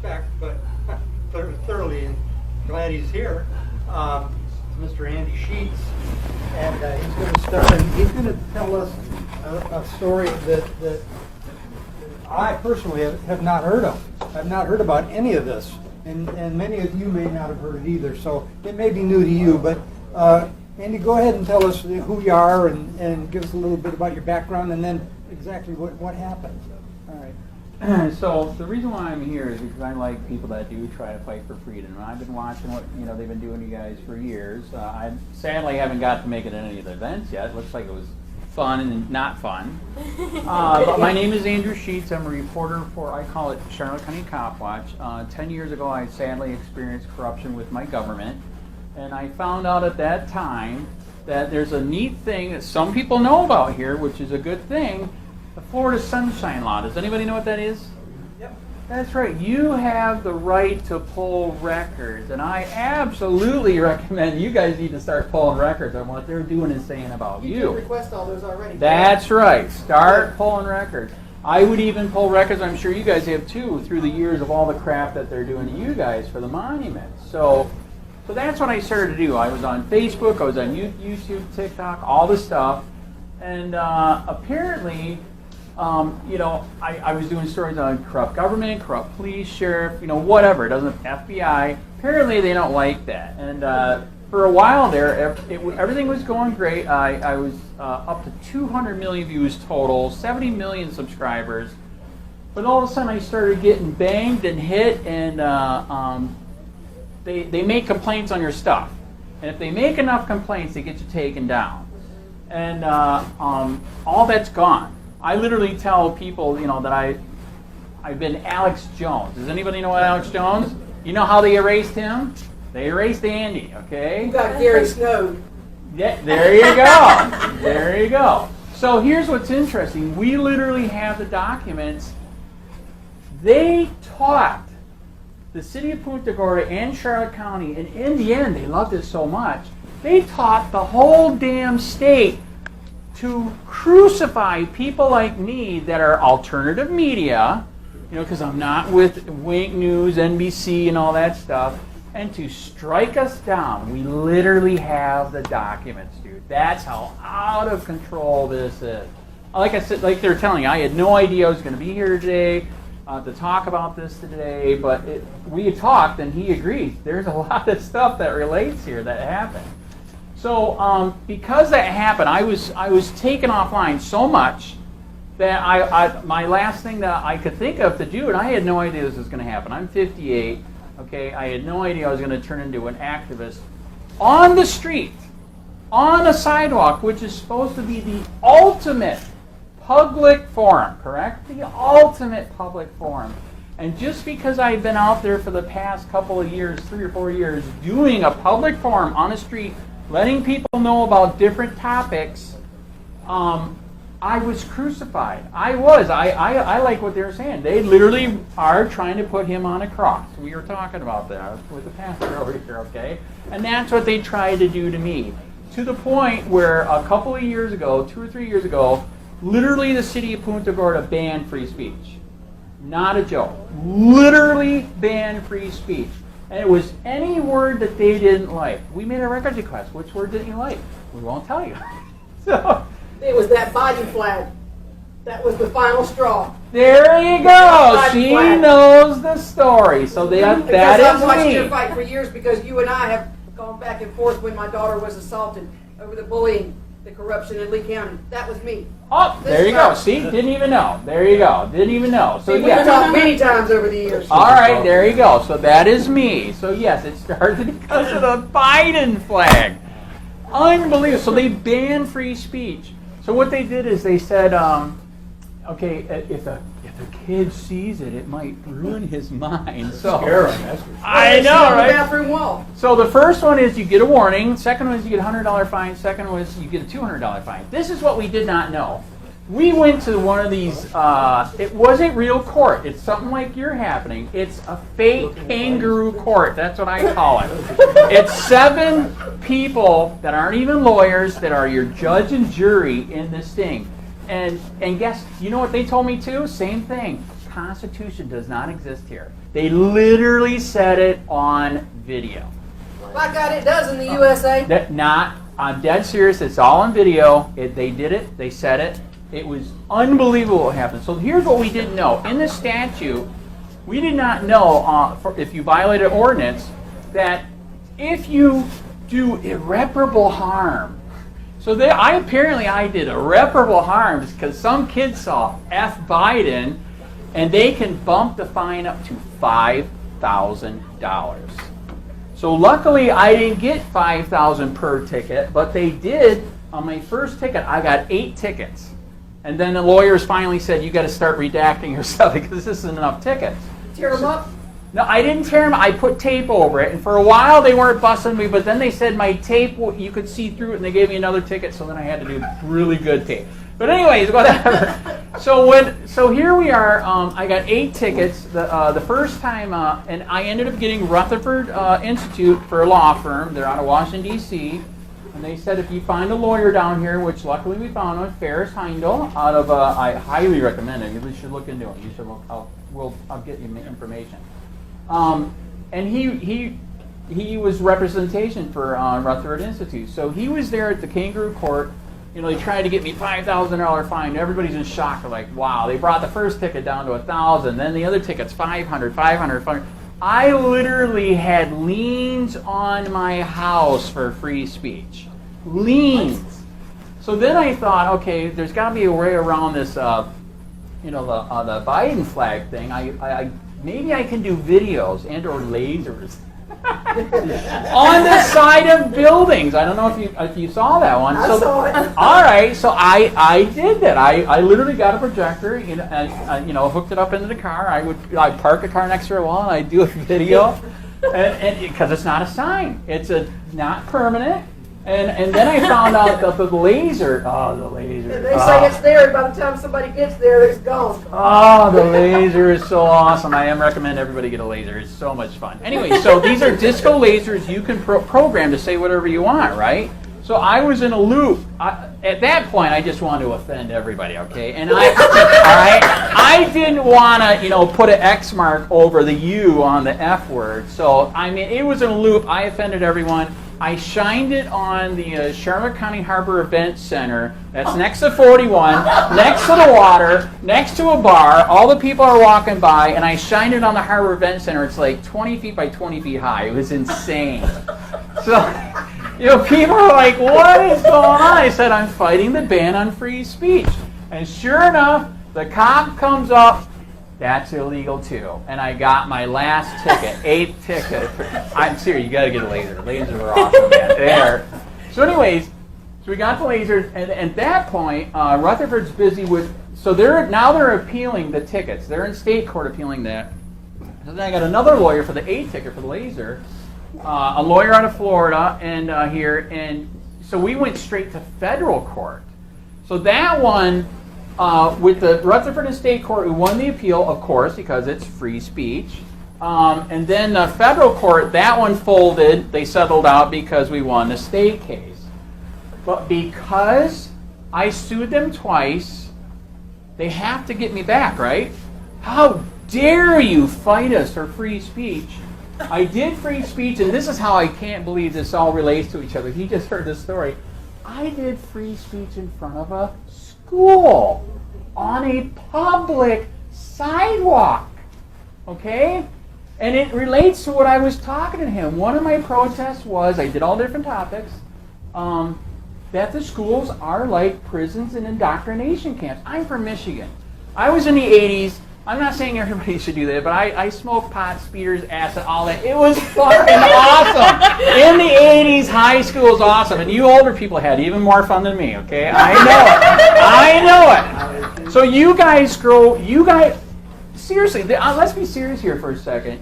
respect, but thoroughly glad he's here. Mr. Andy Sheets, and he's going to start. And he's going to tell us a story that I personally have not heard of. I've not heard about any of this, and many of you may not have heard it either. So it may be new to you, but Andy, go ahead and tell us who you are, and give us a little bit about your background, and then exactly what happened. All right. So the reason why I'm here is because I like people that do try to fight for freedom. And I've been watching what they've been doing to you guys for years. I sadly haven't got to make it in any of the events yet. It looks like it was fun and not fun. But my name is Andrew Sheets. I'm a reporter for, I call it Charlotte County Copwatch. 10 years ago, I sadly experienced corruption with my government. And I found out at that time that there's a neat thing that some people know about here, which is a good thing. The Florida Sunshine Law. Does anybody know what that is? Yep. That's right. You have the right to pull records, and I absolutely recommend you guys need to start pulling records on what they're doing and saying about you. You can request all those already. That's right. Start pulling records. I would even pull records, I'm sure you guys have too, through the years of all the crap that they're doing to you guys for the monuments. So that's what I started to do. I was on Facebook, I was on YouTube, TikTok, all the stuff, and apparently, I was doing stories on corrupt government, corrupt police, sheriff, whatever. It doesn't FBI. Apparently, they don't like that. And for a while there, everything was going great. I was up to 200 million views total, 70 million subscribers. But all of a sudden, I started getting banged and hit, and they make complaints on your stuff. And if they make enough complaints, they get you taken down. And all that's gone. I literally tell people, that I've been Alex Jones. Does anybody know what Alex Jones? You know how they erased him? They erased Andy, okay? You got Gary Snow. Yeah, there you go. There you go. So here's what's interesting. We literally have the documents. They taught the city of Punta Gorda and Charlotte County, and in the end, they loved it so much, they taught the whole damn state to crucify people like me that are alternative media, because I'm not with Wink News, NBC, and all that stuff, and to strike us down. We literally have the documents, dude. That's how out of control this is. Like I said, like they're telling you, I had no idea I was going to be here today to talk about this today, but we had talked, and he agreed. There's a lot of stuff that relates here that happened. So because that happened, I was taken offline so much that my last thing that I could think of to do, and I had no idea this was going to happen. I'm 58, okay? I had no idea I was going to turn into an activist on the street, on a sidewalk, which is supposed to be the ultimate public forum, correct? The ultimate public forum. And just because I've been out there for the past couple of years, 3 or 4 years, doing a public forum on the street, letting people know about different topics, I was crucified. I like what they were saying. They literally are trying to put him on a cross. We were talking about that with the pastor over here, okay? And that's what they tried to do to me. To the point where a couple of years ago, 2 or 3 years ago, literally the city of Punta Gorda banned free speech. Not a joke. Literally banned free speech. And it was any word that they didn't like. We made a records request. Which word didn't you like? We won't tell you. So It was that body flag. That was the final straw. there you go. She knows the story. So that is I've watched me. your fight for years because you and I have gone back and forth when my daughter was assaulted over the bullying, the corruption in Lee County. That was me. Oh, there you go. See, didn't even know. There you go. Didn't even know. So We've talked many times over the years. All right, there you go. So that is me. So yes, it started because of the Biden flag. Unbelievable. So they banned free speech. So what they did is they said, okay, if a kid sees it, it might ruin his mind. So I know, On the right? bathroom wall. So the first one is you get a warning. Second one is you get a $100 fine. Second one is you get a $200 fine. This is what we did not know. We went to one of these, it wasn't real court. It's something like you're happening. It's a fake kangaroo court. That's what I call it. It's 7 people that aren't even lawyers that are your judge and jury in this thing. And guess, you know what they told me too? Same thing. Constitution does not exist here. They literally said it on video. By God, it does in the USA. I'm dead serious. It's all on video. They did it. They said it. It was unbelievable what happened. So here's what we didn't know. In the statute, we did not know if you violated ordinance that if you do irreparable harm. So I did irreparable harm because some kids saw F. Biden, and they can bump the fine up to $5,000. So luckily, I didn't get $5,000 per ticket, but they did. On my first ticket, I got 8 tickets. And then the lawyers finally said, you got to start redacting yourself because this isn't enough tickets. Tear them up? No, I didn't tear them. I put tape over it. And for a while, they weren't busting me, but then they said my tape, you could see through it, and they gave me another ticket, so then I had to do really good tape. But anyways, whatever. So here we are. I got 8 tickets the first time, and I ended up getting Rutherford Institute for a law firm. They're out of Washington, D.C., and they said if you find a lawyer down here, which luckily we found one, Ferris Heindel, out of I highly recommend it. You should look into him. You should. I'll get you information. And he was representation for Rutherford Institute. So he was there at the Kangaroo Court. You know, they tried to get me $5,000 fine. Everybody's in shock. They're like, wow, they brought the first ticket down to $1,000. Then the other ticket's $500. I literally had liens on my house for free speech. Liens. So then I thought, okay, there's got to be a way around this, the Biden flag thing. Maybe I can do videos and or lasers on the side of buildings. I don't know if you saw that one. I saw it. All right, so I did that. I literally got a projector, and hooked it up into the car. I'd park the car next to a wall and I'd do a video, and because it's not a sign, it's not permanent. And then I found out that the laser. Oh, the laser. They say it's there, and by the time somebody gets there, it's gone. Oh, the laser is so awesome. I recommend everybody get a laser. It's so much fun. Anyway, so these are disco lasers you can program to say whatever you want, right? So I was in a loop. At that point, I just wanted to offend everybody, okay? And I didn't want to, put an X mark over the U on the F word. So, it was in a loop. I offended everyone. I shined it on the Charlotte County Harbor Event Center. That's next to 41, next to the water, next to a bar. All the people are walking by, and I shined it on the Harbor Event Center. It's like 20 feet by 20 feet high. It was insane. So, people are like, what is going on? I said, I'm fighting the ban on free speech. And sure enough, the cop comes up. That's illegal too. And I got my last ticket, 8th ticket. I'm serious, you got to get a laser. Lasers are awesome, man. There. So anyways, we got the lasers, and at that point, Rutherford's busy with, so they're appealing the tickets. They're in state court appealing that. So then I got another lawyer for the 8th ticket for the laser, a lawyer out of Florida and here, and so we went straight to federal court. So that one, with the Rutherford and State Court, we won the appeal, of course, because it's free speech. And then the federal court, that one folded. They settled out because we won the state case. But because I sued them twice, they have to get me back, right? How dare you fight us for free speech? I did free speech, and this is how I can't believe this all relates to each other. He just heard this story. I did free speech in front of a school on a public sidewalk, okay? And it relates to what I was talking to him. One of my protests was, I did all different topics, that the schools are like prisons and indoctrination camps. I'm from Michigan. I was in the 80s. I'm not saying everybody should do that, but I smoked pot, speeders, acid, all that. It was fucking awesome. In the 80s, high school was awesome. And you older people had even more fun than me, okay? I know it. So you guys, seriously, let's be serious here for a second.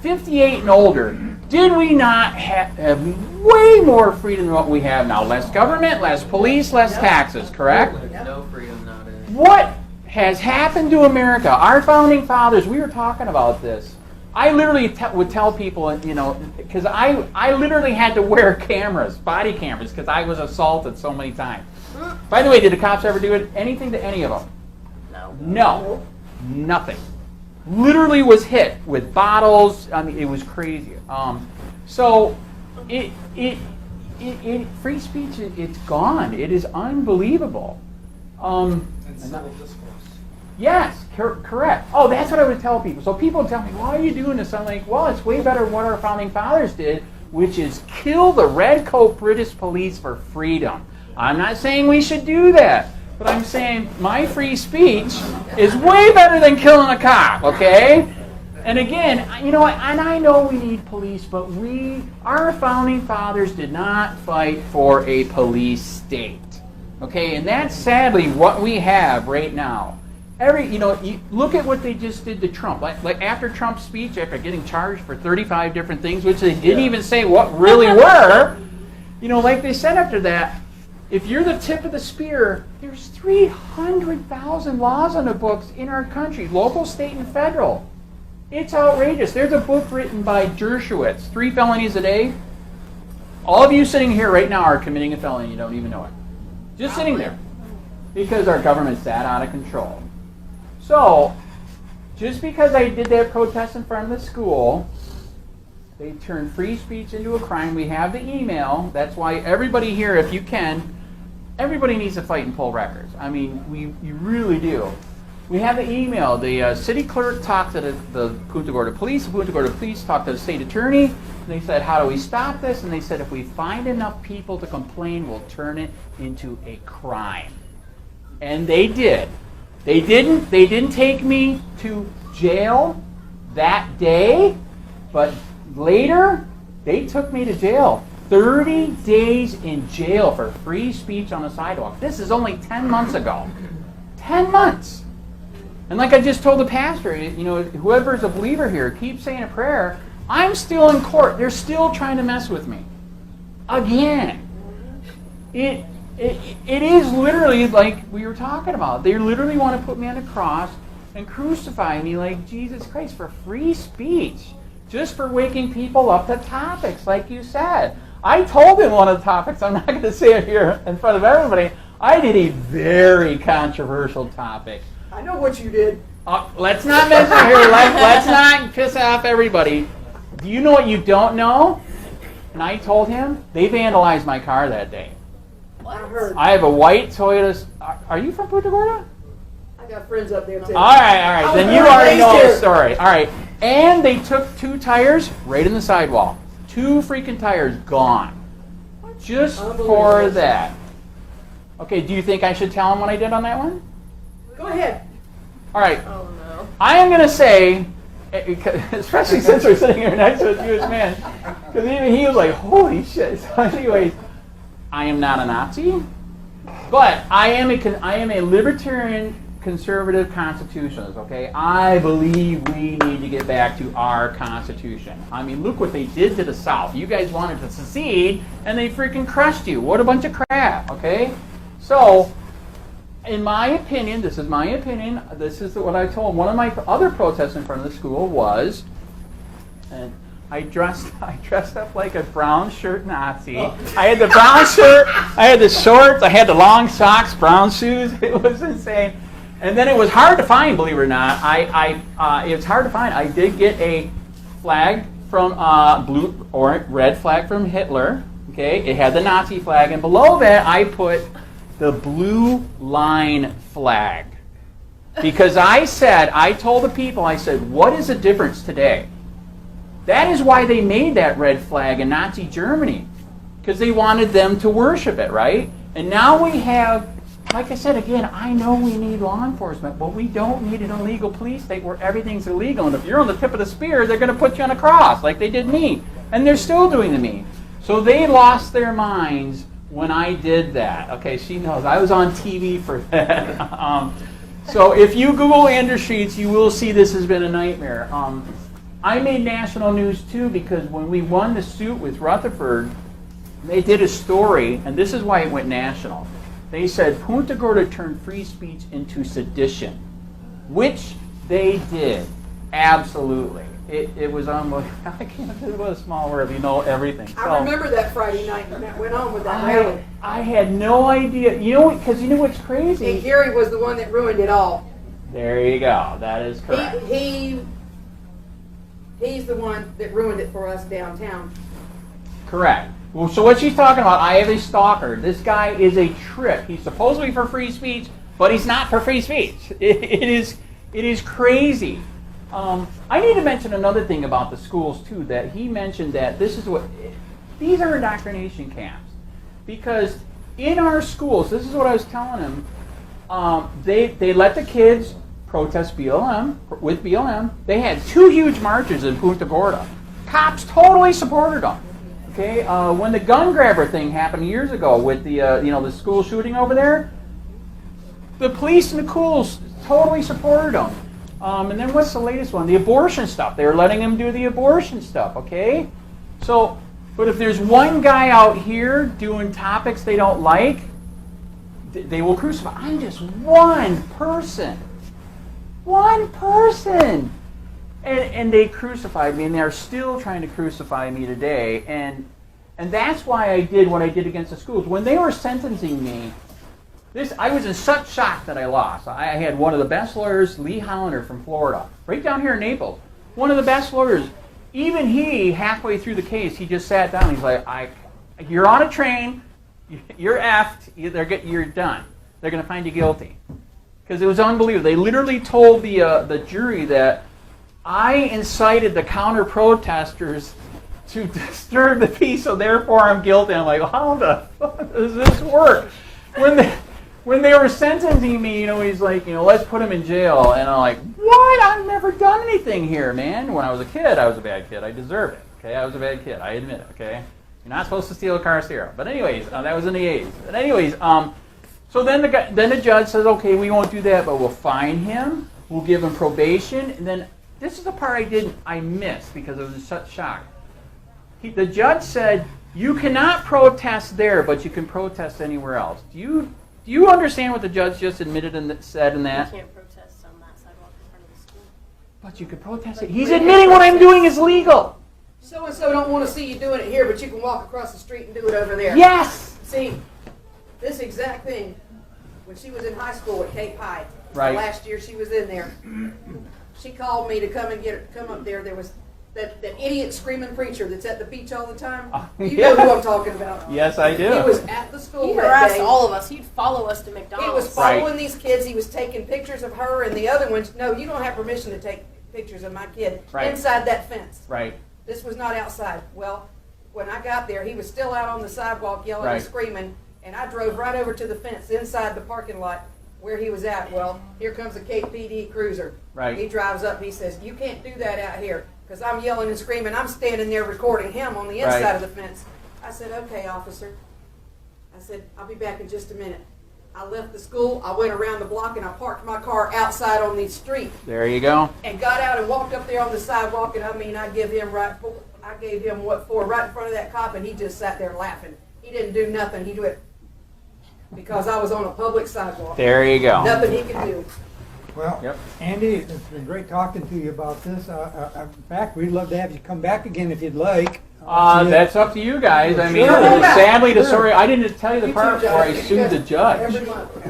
58 and older, did we not have way more freedom than what we have now? Less government, less police, less taxes, correct? No freedom nowadays. What has happened to America? Our founding fathers, we were talking about this. I literally would tell people, because I literally had to wear cameras, body cameras, because I was assaulted so many times. By the way, did the cops ever do anything to any of them? No. No. Nothing. literally was hit with bottles. I mean, it was crazy. So free speech, it's gone. It is unbelievable. And civil discourse. Yes, correct. Oh, that's what I would tell people. So people tell me, why are you doing this? I'm like, well, it's way better than what our founding fathers did, which is kill the redcoat British police for freedom. I'm not saying we should do that, but I'm saying my free speech is way better than killing a cop, okay? And again, you know, and I know we need police, but our founding fathers did not fight for a police state, okay? And that's sadly what we have right now. You look at what they just did to Trump. Like after Trump's speech, after getting charged for 35 different things, which they didn't even say what really were, like they said after that, if you're the tip of the spear, there's 300,000 laws on the books in our country, local, state, and federal. It's outrageous. There's a book written by Dershowitz, 3 felonies a day. All of you sitting here right now are committing a felony. You don't even know it. Just sitting there. Because our government's that out of control. So, just because I did that protest in front of the school, they turned free speech into a crime. We have the email. That's why everybody here, if you can, everybody needs to fight and pull records. I mean, you really do. We have the email. The city clerk talked to the Punta Gorda Police. The Punta Gorda Police talked to the state attorney. And they said, how do we stop this? And they said, if we find enough people to complain, we'll turn it into a crime. And they did. They didn't take me to jail that day, but later they took me to jail. 30 days in jail for free speech on the sidewalk. This is only 10 months ago. 10 months. And like I just told the pastor, whoever's a believer here, keep saying a prayer. I'm still in court. They're still trying to mess with me. Again. It is literally like we were talking about. They literally want to put me on a cross and crucify me like Jesus Christ for free speech. Just for waking people up to topics, like you said. I told him one of the topics, I'm not going to say it here in front of everybody, I did a very controversial topic. I know what you did. Let's not mention it here. Let's not piss off everybody. Do you know what you don't know? And I told him, they vandalized my car that day. I heard. I have a white Toyota. Are you from Punta Gorda? I got friends up there too. All right. Then you already know the story. All right. And they took 2 tires right in the sidewalk. 2 freaking tires gone. Just for that. Okay, do you think I should tell him what I did on that one? Go ahead. All right. Oh no. I am going to say, especially since we're sitting here next to a Jewish man, because even he was like, holy shit. So anyways, I am not a Nazi, but I am a libertarian conservative constitutionalist, okay? I believe we need to get back to our Constitution. I mean, look what they did to the South. You guys wanted to secede, and they freaking crushed you. What a bunch of crap, okay? So, in my opinion, this is what I told one of my other protests in front of the school was, and I dressed up like a brown shirt Nazi. I had the brown shirt, I had the shorts, I had the long socks, brown shoes. It was insane. And then it was hard to find, believe it or not. It was hard to find. I did get a flag from blue or red flag from Hitler. Okay, it had the Nazi flag, and below that I put the blue line flag because I told the people, I said, what is the difference today? That is why they made that red flag in Nazi Germany, because they wanted them to worship it, right? And now we have, like I said, again, I know we need law enforcement, but we don't need an illegal police state where everything's illegal. And if you're on the tip of the spear, they're going to put you on a cross like they did me. And they're still doing to me. So they lost their minds when I did that. Okay, she knows. I was on TV for that. So if you Google Andrew Sheets, you will see this has been a nightmare. I made national news too because when we won the suit with Rutherford, they did a story, and this is why it went national. They said Punta Gorda turned free speech into sedition, which they did. Absolutely. It was unbelievable. I can't do it was a small word. You know everything. I remember that Friday night when that went on with that rally. I had no idea. Because you know what's crazy? And Gary was the one that ruined it all. There you go. That is correct. He's the one that ruined it for us downtown. Correct. Well, so what she's talking about, I have a stalker. This guy is a trip. He's supposedly for free speech, but he's not for free speech. It is crazy. I need to mention another thing about the schools too. That he mentioned that these are indoctrination camps, because in our schools, this is what I was telling him. They let the kids protest BLM with BLM. They had 2 huge marches in Punta Gorda. Cops totally supported them. Okay, when the gun grabber thing happened years ago with the school shooting over there, the police and the schools totally supported them. And then what's the latest one? The abortion stuff. They were letting them do the abortion stuff. Okay, so but if there's one guy out here doing topics they don't like, they will crucify. I'm just one person. One person. And they crucified me, and they're still trying to crucify me today. And that's why I did what I did against the schools. When they were sentencing me, I was in such shock that I lost. I had one of the best lawyers, Lee Hollander from Florida, right down here in Naples. One of the best lawyers. Even he, halfway through the case, he just sat down. He's like, "You're on a train. You're effed. You're done. They're going to find you guilty." Because it was unbelievable. They literally told the jury that I incited the counter-protesters to disturb the peace, so therefore I'm guilty. I'm like, how the fuck does this work? When they were sentencing me, he's like, let's put him in jail. And I'm like, what? I've never done anything here, man. When I was a kid, I was a bad kid. I deserved it. Okay, I was a bad kid. I admit it. Okay, you're not supposed to steal a car stereo. But anyways, that was in the 80s. But anyways, so then the judge says, okay, we won't do that, but we'll fine him. We'll give him probation. And then this is the part I missed because I was in such shock. The judge said, you cannot protest there, but you can protest anywhere else. Do you understand what the judge just admitted and said in that? You can't protest on that sidewalk in front of the school. But you could protest it. He's admitting what I'm doing is legal. So-and-so don't want to see you doing it here, but you can walk across the street and do it over there. Yes! See, this exact thing, when she was in high school at Cape High, Right. last year she was in there, she called me to come up there. There was that idiot screaming preacher that's at the beach all the time. You know who I'm talking about. Yes, I do. He was at the school He that harassed day. all of us. He'd follow us to He McDonald's. was following these kids. He was taking pictures of her and the other ones. No, you don't have permission to take pictures of my kid inside that fence. Right. This was not outside. Well, when I got there, he was still out on the sidewalk yelling and screaming, and I drove right over to the fence inside the parking lot where he was at. Well, here comes a KPD cruiser. Right. He drives up. He says, "You can't do that out here," because I'm yelling and screaming. I'm standing there recording him on the inside of the fence. I said, "Okay, officer." I said, "I'll be back in just a minute." I left the school. I went around the block and I parked my car outside on the street. There you go. And got out and walked up there on the sidewalk, and I gave him what for right in front of that cop, and he just sat there laughing. He didn't do nothing. He did it because I was on a public sidewalk. There you go. Nothing he could do. Well, Yep. Andy, it's been great talking to you about this. In fact, we'd love to have you come back again if you'd like. That's up to you guys. I mean, Sure. sadly, the Sure. story, I didn't tell you the You part too, where I Judge. sued the judge. Every month. We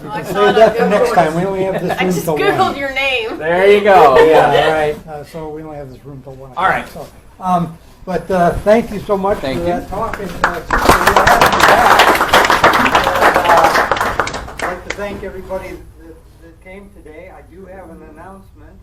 I can saw save that it for on next Google. time. We only have this I room just till Googled 1. your name. There you go. Yeah, all right. So we only have this room till 1. All right. So, but thank you so much Thank for you. that talk. And, we'll have you back. I'd like to thank everybody that came today. I do have an announcement.